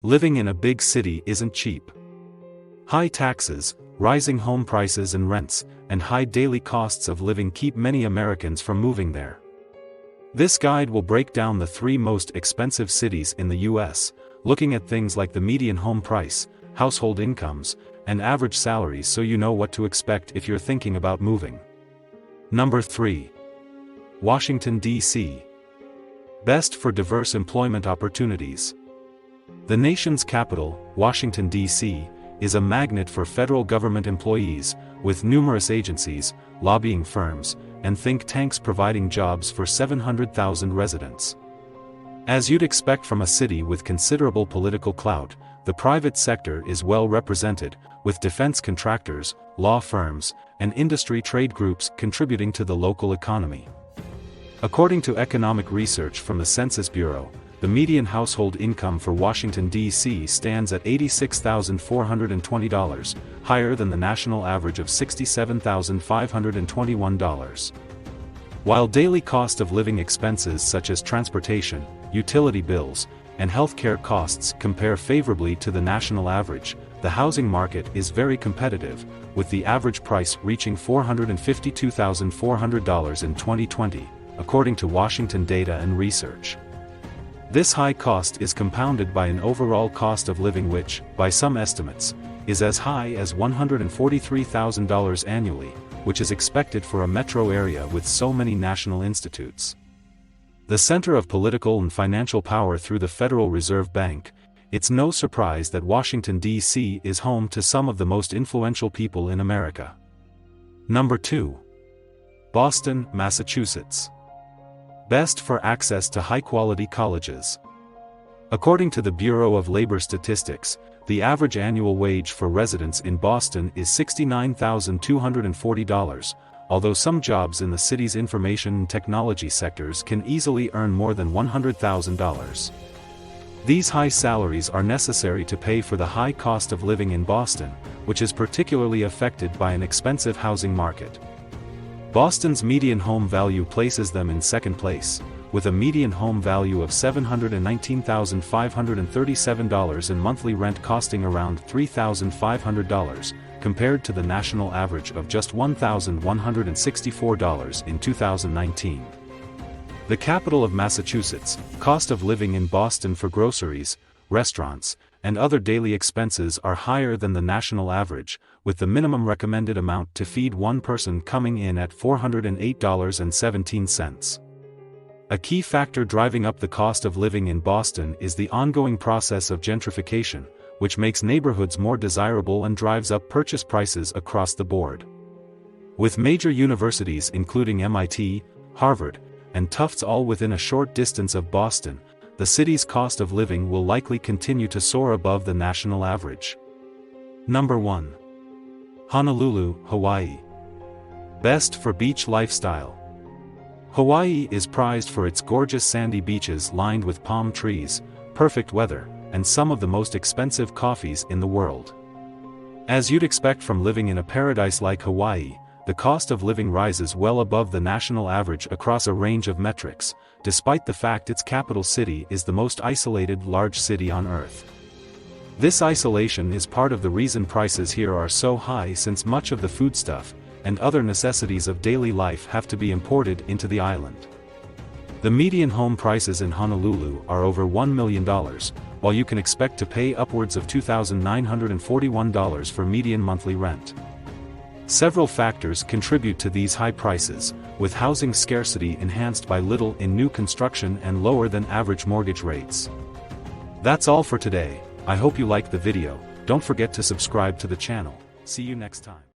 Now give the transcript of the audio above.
Living in a big city isn't cheap. High taxes, rising home prices and rents, and high daily costs of living keep many Americans from moving there. This guide will break down the 3 most expensive cities in the US, looking at things like the median home price, household incomes, and average salaries so you know what to expect if you're thinking about moving. Number 3. Washington, D.C. Best for diverse employment opportunities. The nation's capital, Washington, D.C., is a magnet for federal government employees, with numerous agencies, lobbying firms, and think tanks providing jobs for 700,000 residents. As you'd expect from a city with considerable political clout, the private sector is well represented, with defense contractors, law firms, and industry trade groups contributing to the local economy. According to economic research from the Census Bureau, the median household income for Washington, D.C. stands at $86,420, higher than the national average of $67,521. While daily cost of living expenses such as transportation, utility bills, and healthcare costs compare favorably to the national average, the housing market is very competitive, with the average price reaching $452,400 in 2020, according to Washington Data and Research. This high cost is compounded by an overall cost of living which, by some estimates, is as high as $143,000 annually, which is expected for a metro area with so many national institutes. The center of political and financial power through the Federal Reserve Bank, it's no surprise that Washington, D.C. is home to some of the most influential people in America. Number 2. Boston, Massachusetts. Best for access to high-quality colleges. According to the Bureau of Labor Statistics, the average annual wage for residents in Boston is $69,240, although some jobs in the city's information and technology sectors can easily earn more than $100,000. These high salaries are necessary to pay for the high cost of living in Boston, which is particularly affected by an expensive housing market. Boston's median home value places them in second place, with a median home value of $719,537 and monthly rent costing around $3,500, compared to the national average of just $1,164 in 2019. The capital of Massachusetts, cost of living in Boston for groceries, restaurants, and other daily expenses are higher than the national average, with the minimum recommended amount to feed one person coming in at $408.17. A key factor driving up the cost of living in Boston is the ongoing process of gentrification, which makes neighborhoods more desirable and drives up purchase prices across the board. With major universities including MIT, Harvard, and Tufts all within a short distance of Boston, the city's cost of living will likely continue to soar above the national average. Number 1. Honolulu, Hawaii. Best for beach lifestyle. Hawaii is prized for its gorgeous sandy beaches lined with palm trees, perfect weather, and some of the most expensive coffees in the world. As you'd expect from living in a paradise like Hawaii, the cost of living rises well above the national average across a range of metrics, despite the fact its capital city is the most isolated large city on Earth. This isolation is part of the reason prices here are so high, since much of the foodstuff and other necessities of daily life have to be imported into the island. The median home prices in Honolulu are over $1 million, while you can expect to pay upwards of $2,941 for median monthly rent. Several factors contribute to these high prices, with housing scarcity enhanced by little in new construction and lower than average mortgage rates. That's all for today. I hope you liked the video. Don't forget to subscribe to the channel. See you next time.